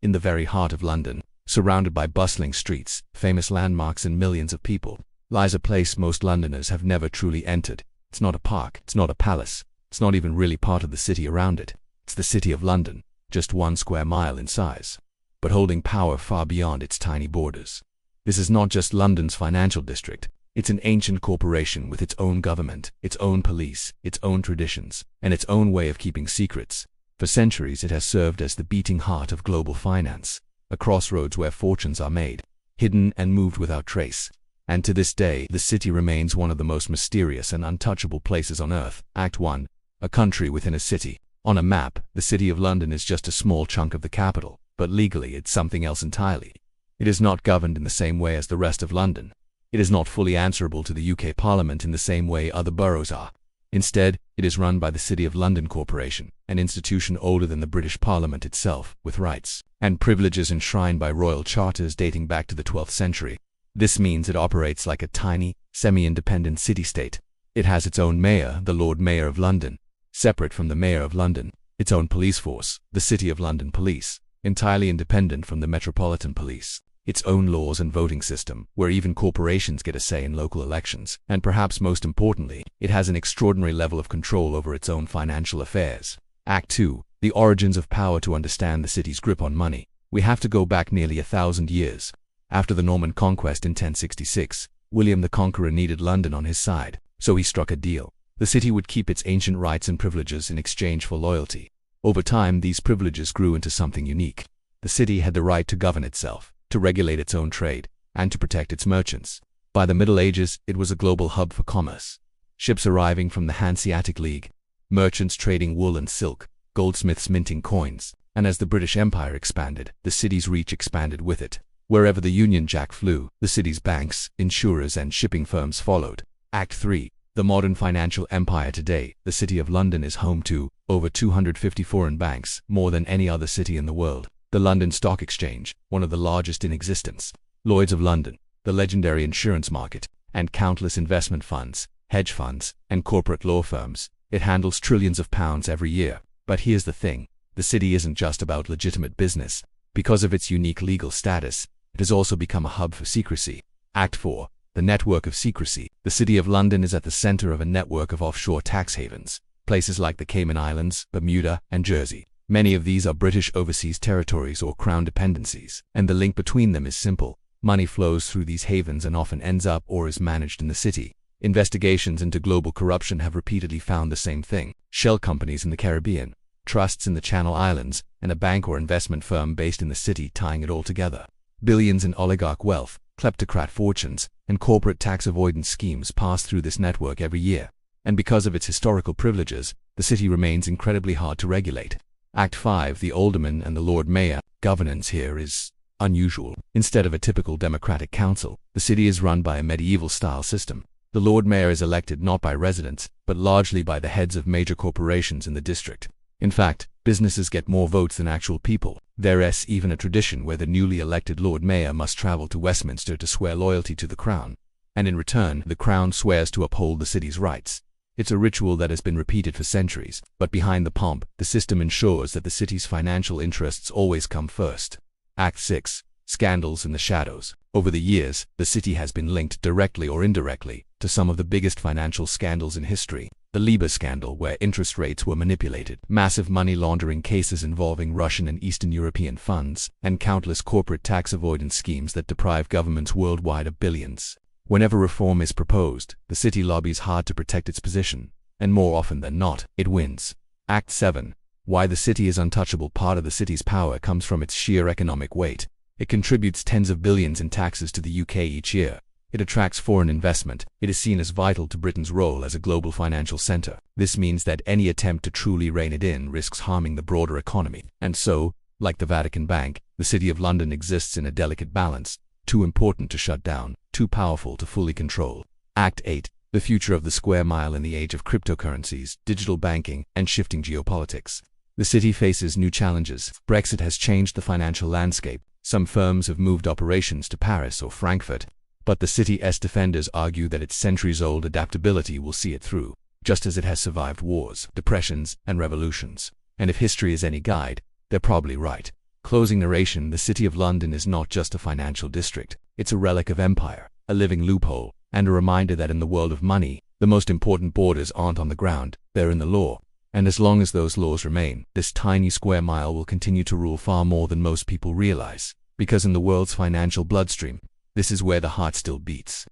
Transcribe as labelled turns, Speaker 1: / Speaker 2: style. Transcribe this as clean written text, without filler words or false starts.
Speaker 1: in the very heart of London, surrounded by bustling streets, famous landmarks and millions of people, lies a place most Londoners have never truly entered. It's not a park, it's not a palace, it's not even really part of the city around it. It's the City of London, just 1 square mile in size, but holding power far beyond its tiny borders. This is not just London's financial district. It's an ancient corporation with its own government, its own police, its own traditions, and its own way of keeping secrets. For centuries it has served as the beating heart of global finance, a crossroads where fortunes are made, hidden and moved without trace. And to this day, the city remains one of the most mysterious and untouchable places on earth. Act 1. A country within a city. On a map, the City of London is just a small chunk of the capital, but legally it's something else entirely. It is not governed in the same way as the rest of London. It is not fully answerable to the UK Parliament in the same way other boroughs are. Instead, it is run by the City of London Corporation, an institution older than the British Parliament itself, with rights and privileges enshrined by royal charters dating back to the 12th century. This means it operates like a tiny, semi-independent city-state. It has its own mayor, the Lord Mayor of London, separate from the Mayor of London, its own police force, the City of London Police, entirely independent from the Metropolitan Police, its own laws and voting system, where even corporations get a say in local elections, and perhaps most importantly, it has an extraordinary level of control over its own financial affairs. Act 2. The origins of power. To understand the city's grip on money, we have to go back nearly 1,000 years. After the Norman conquest in 1066, William the Conqueror needed London on his side, so he struck a deal. The city would keep its ancient rights and privileges in exchange for loyalty. Over time, these privileges grew into something unique. The city had the right to govern itself, to regulate its own trade, and to protect its merchants. By the Middle Ages, it was a global hub for commerce. Ships arriving from the Hanseatic League, merchants trading wool and silk, goldsmiths minting coins, and as the British Empire expanded, the city's reach expanded with it. Wherever the Union Jack flew, the city's banks, insurers, and shipping firms followed. Act 3. The modern financial empire. Today, the City of London is home to over 250 foreign banks, more than any other city in the world. The London Stock Exchange, one of the largest in existence, Lloyd's of London, the legendary insurance market, and countless investment funds, hedge funds, and corporate law firms. It handles trillions of pounds every year. But here's the thing, the city isn't just about legitimate business. Because of its unique legal status, it has also become a hub for secrecy. Act 4. The network of secrecy. The City of London is at the center of a network of offshore tax havens, places like the Cayman Islands, Bermuda, and Jersey. Many of these are British overseas territories or crown dependencies, and the link between them is simple. Money flows through these havens and often ends up or is managed in the city. Investigations into global corruption have repeatedly found the same thing. Shell companies in the Caribbean, trusts in the Channel Islands, and a bank or investment firm based in the city tying it all together. Billions in oligarch wealth, kleptocrat fortunes, and corporate tax avoidance schemes pass through this network every year. And because of its historical privileges, the city remains incredibly hard to regulate. Act 5. The Alderman and the Lord Mayor. Governance here is unusual. Instead of a typical democratic council, the city is run by a medieval-style system. The Lord Mayor is elected not by residents, but largely by the heads of major corporations in the district. In fact, businesses get more votes than actual people. There is even a tradition where the newly elected Lord Mayor must travel to Westminster to swear loyalty to the Crown, and in return, the Crown swears to uphold the city's rights. It's a ritual that has been repeated for centuries, but behind the pomp, the system ensures that the city's financial interests always come first. Act 6. Scandals in the shadows. Over the years, the city has been linked directly or indirectly to some of the biggest financial scandals in history. The Libor scandal, where interest rates were manipulated, massive money laundering cases involving Russian and Eastern European funds, and countless corporate tax avoidance schemes that deprive governments worldwide of billions. Whenever reform is proposed, the city lobbies hard to protect its position, and more often than not, it wins. Act 7. Why the city is untouchable. Part of the city's power comes from its sheer economic weight. It contributes tens of billions in taxes to the UK each year. It attracts foreign investment. It is seen as vital to Britain's role as a global financial center. This means that any attempt to truly rein it in risks harming the broader economy. And so, like the Vatican Bank, the City of London exists in a delicate balance, too important to shut down, too powerful to fully control. Act 8. The future of the square mile in the age of cryptocurrencies, digital banking, and shifting geopolitics. The city faces new challenges. Brexit has changed the financial landscape. Some firms have moved operations to Paris or Frankfurt, but the city's defenders argue that its centuries-old adaptability will see it through, just as it has survived wars, depressions, and revolutions. And if history is any guide, they're probably right. Closing narration: the City of London is not just a financial district. It's a relic of empire, a living loophole, and a reminder that in the world of money, the most important borders aren't on the ground, they're in the law. And as long as those laws remain, this tiny square mile will continue to rule far more than most people realize. Because in the world's financial bloodstream, this is where the heart still beats.